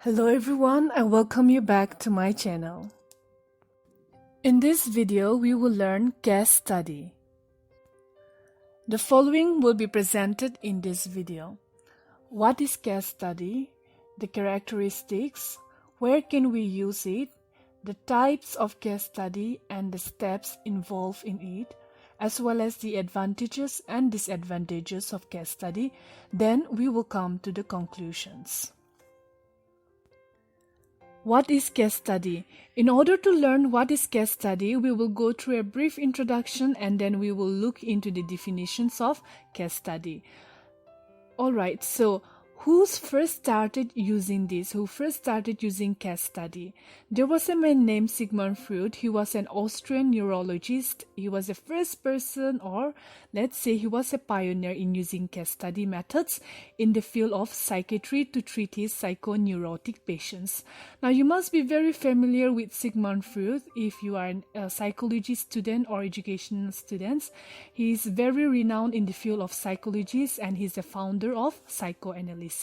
Hello everyone, I welcome you back to my channel. In this video, we will learn case study. The following will be presented in this video. What is case study? The characteristics, where can we use it, the types of case study and the steps involved in it, as well as the advantages and disadvantages of case study. Then we will come to the conclusions. What is case study? In order to learn what is case study, we will go through a brief introduction and then we will look into the definitions of case study. Alright, so who first started using this? Who first started using case study? There was a man named Sigmund Freud. He was an Austrian neurologist. He was the first person, or let's say he was a pioneer in using case study methods in the field of psychiatry to treat his psychoneurotic patients. Now you must be very familiar with Sigmund Freud if you are a psychology student or educational students. He is very renowned in the field of psychology and he's the founder of psychoanalysis.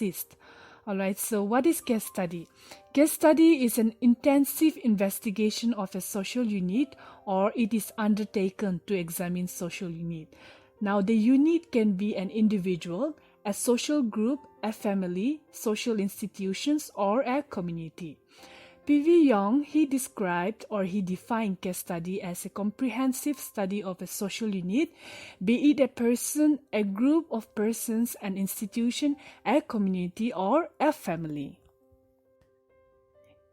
Alright, so what is case study? Case study is an intensive investigation of a social unit, or it is undertaken to examine social unit. Now the unit can be an individual, a social group, a family, social institutions, or a community. P.V. Young, he described or he defined case study as a comprehensive study of a social unit, be it a person, a group of persons, an institution, a community, or a family.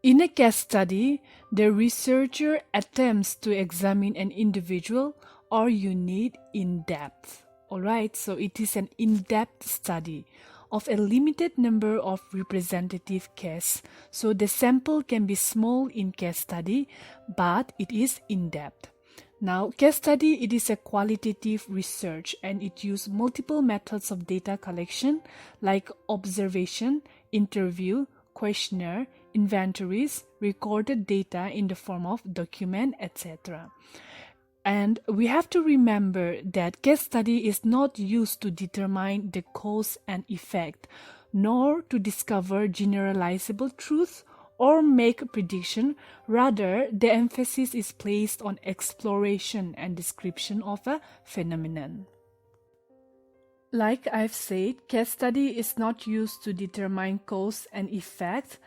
In a case study, the researcher attempts to examine an individual or unit in depth. Alright, so it is an in-depth study of a limited number of representative cases. So the sample can be small in case study, but it is in-depth. Now, case study, it is a qualitative research and it uses multiple methods of data collection like observation, interview, questionnaire, inventories, recorded data in the form of document, etc. And we have to remember that case study is not used to determine the cause and effect, nor to discover generalizable truth or make a prediction. Rather, the emphasis is placed on exploration and description of a phenomenon. Like I've said, case study is not used to determine cause and effect.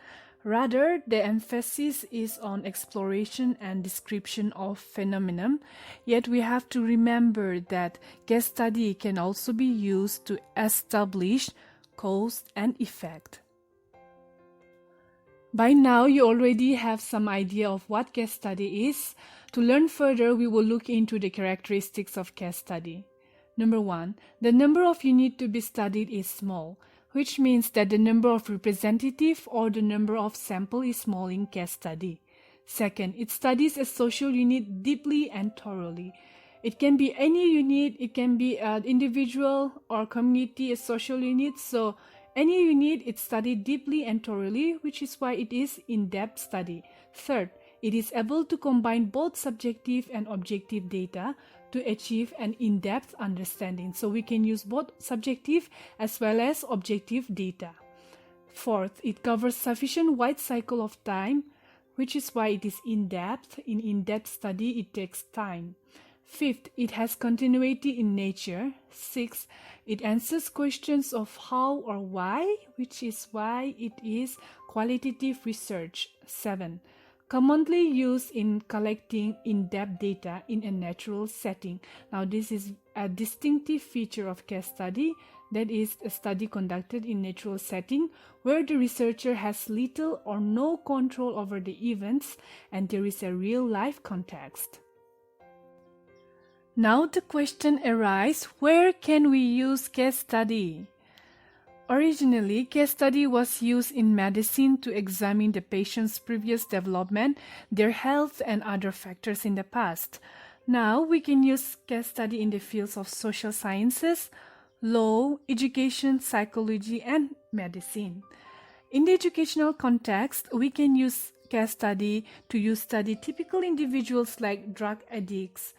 Rather, the emphasis is on exploration and description of phenomenon. Yet we have to remember that case study can also be used to establish cause and effect. By now, you already have some idea of what case study is. To learn further, we will look into the characteristics of case study. Number 1, the number of units to be studied is small, which means that the number of representative or the number of sample is small in case study. Second, it studies a social unit deeply and thoroughly. It can be any unit, it can be an individual or community, a social unit. So any unit, it's studied deeply and thoroughly, which is why it is in-depth study. Third, it is able to combine both subjective and objective data to achieve an in-depth understanding. So we can use both subjective as well as objective data. Fourth, it covers sufficient wide cycle of time, which is why it is in-depth. In in-depth study, it takes time. Fifth, it has continuity in nature. Sixth, it answers questions of how or why, which is why it is qualitative research. 7. Commonly used in collecting in-depth data in a natural setting. Now, this is a distinctive feature of case study, that is a study conducted in natural setting where the researcher has little or no control over the events and there is a real-life context. Now the question arises, where can we use case study? Originally, case study was used in medicine to examine the patient's previous development, their health, and other factors in the past. Now, we can use case study in the fields of social sciences, law, education, psychology, and medicine. In the educational context, we can use case study to study typical individuals like drug addicts,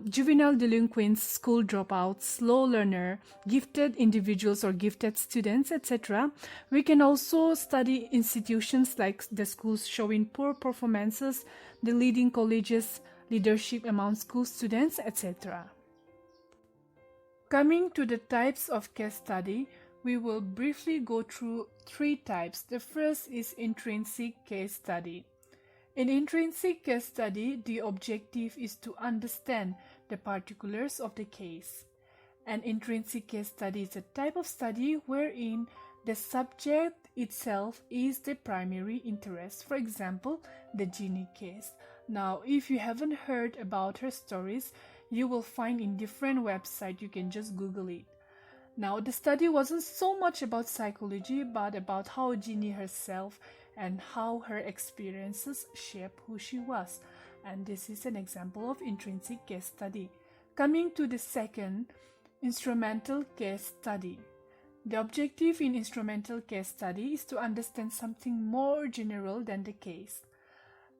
juvenile delinquents, school dropouts, slow learner, gifted individuals or gifted students, etc. We can also study institutions like the schools showing poor performances, the leading colleges, leadership among school students, etc. Coming to the types of case study, we will briefly go through three types. The first is intrinsic case study. In intrinsic case study, the objective is to understand the particulars of the case. An intrinsic case study is a type of study wherein the subject itself is the primary interest. For example, the Ginny case. Now, if you haven't heard about her stories, you will find in different websites. You can just Google it. Now, the study wasn't so much about psychology, but about how Ginny herself and how her experiences shape who she was. And this is an example of intrinsic case study. Coming to the second, instrumental case study. The objective in instrumental case study is to understand something more general than the case.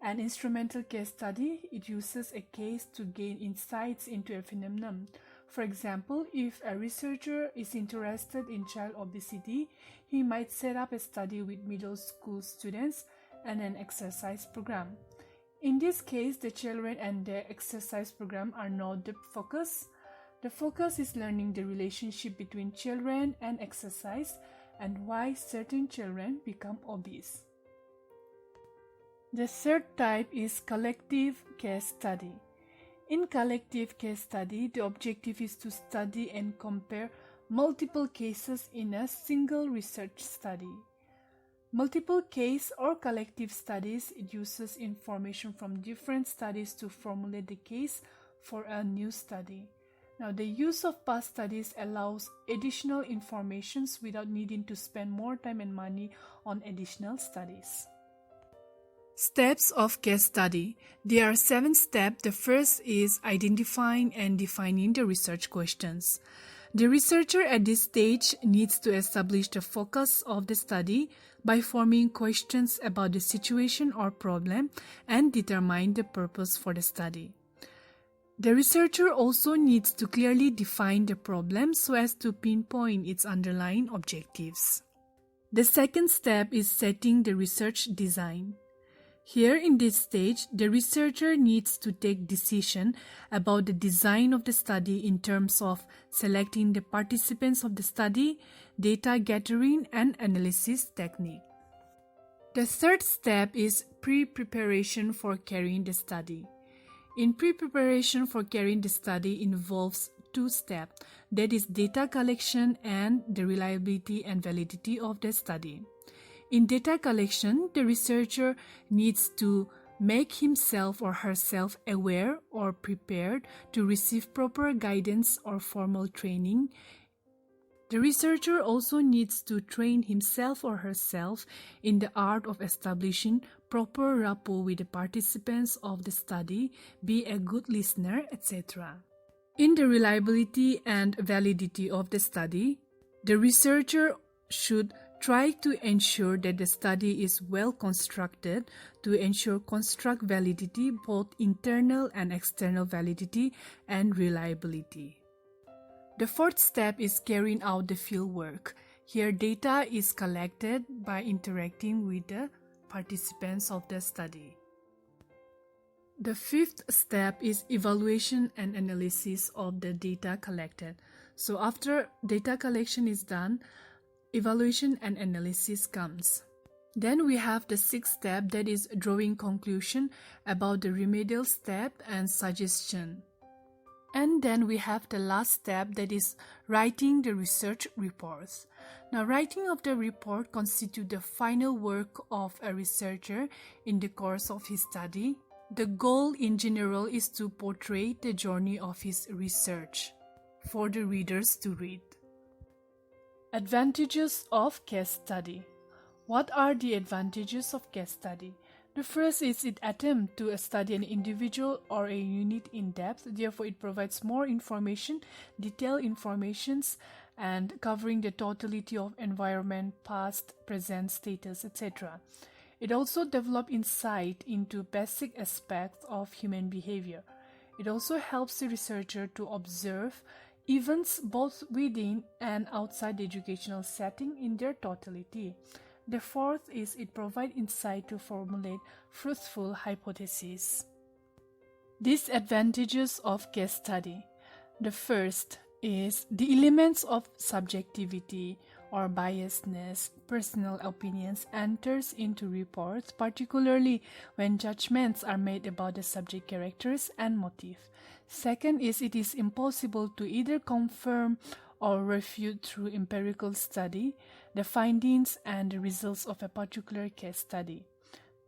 An instrumental case study, it uses a case to gain insights into a phenomenon. For example, if a researcher is interested in child obesity, he might set up a study with middle school students and an exercise program. In this case, the children and the exercise program are not the focus. The focus is learning the relationship between children and exercise and why certain children become obese. The third type is collective case study. In collective case study, the objective is to study and compare multiple cases in a single research study. Multiple case or collective studies uses information from different studies to formulate the case for a new study. Now, the use of past studies allows additional informations without needing to spend more time and money on additional studies. Steps of case study. There are 7 steps. The first is identifying and defining the research questions. The researcher at this stage needs to establish the focus of the study by forming questions about the situation or problem and determine the purpose for the study. The researcher also needs to clearly define the problem so as to pinpoint its underlying objectives. The second step is setting the research design. Here in this stage, the researcher needs to take decision about the design of the study in terms of selecting the participants of the study, data gathering and analysis technique. The third step is pre-preparation for carrying the study. In pre-preparation for carrying the study involves 2 steps, that is data collection and the reliability and validity of the study. In data collection, the researcher needs to make himself or herself aware or prepared to receive proper guidance or formal training. The researcher also needs to train himself or herself in the art of establishing proper rapport with the participants of the study, be a good listener, etc. In the reliability and validity of the study, the researcher should try to ensure that the study is well constructed to ensure construct validity, both internal and external validity and reliability. The fourth step is carrying out the field work. Here data is collected by interacting with the participants of the study. The fifth step is evaluation and analysis of the data collected. So after data collection is done, evaluation and analysis comes. Then we have the sixth step, that is drawing conclusion about the remedial step and suggestion. And then we have the last step, that is writing the research reports. Now, writing of the report constitutes the final work of a researcher in the course of his study. The goal in general is to portray the journey of his research for the readers to read. Advantages of case study. What are the advantages of case study? The first is it attempts to study an individual or a unit in depth, therefore it provides more information, detailed informations, and covering the totality of environment, past, present status, etc. It also develops insight into basic aspects of human behavior. It also helps the researcher to observe events both within and outside the educational setting in their totality. The fourth is it provides insight to formulate fruitful hypotheses. Disadvantages of case study. The first is the elements of subjectivity or biasness, personal opinions enters into reports, particularly when judgments are made about the subject characters and motive. Second is it is impossible to either confirm or refute through empirical study the findings and the results of a particular case study.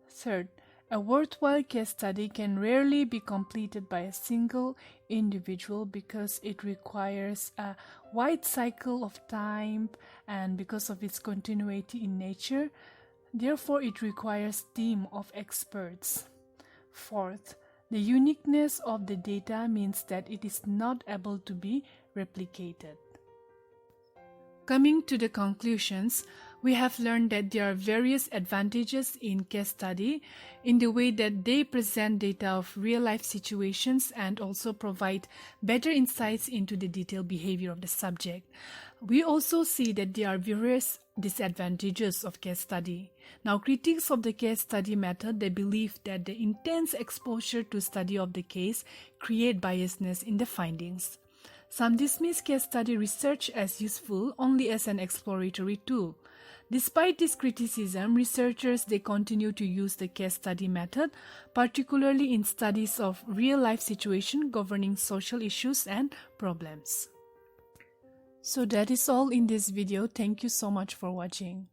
Third, a worthwhile case study can rarely be completed by a single individual because it requires a wide cycle of time and because of its continuity in nature. Therefore, it requires a team of experts. Fourth, the uniqueness of the data means that it is not able to be replicated. Coming to the conclusions, we have learned that there are various advantages in case study in the way that they present data of real-life situations and also provide better insights into the detailed behavior of the subject. We also see that there are various disadvantages of case study. Now, critics of the case study method, they believe that the intense exposure to study of the case create biasness in the findings. Some dismiss case study research as useful only as an exploratory tool. Despite this criticism, researchers they continue to use the case study method, particularly in studies of real-life situations governing social issues and problems. So that is all in this video. Thank you so much for watching.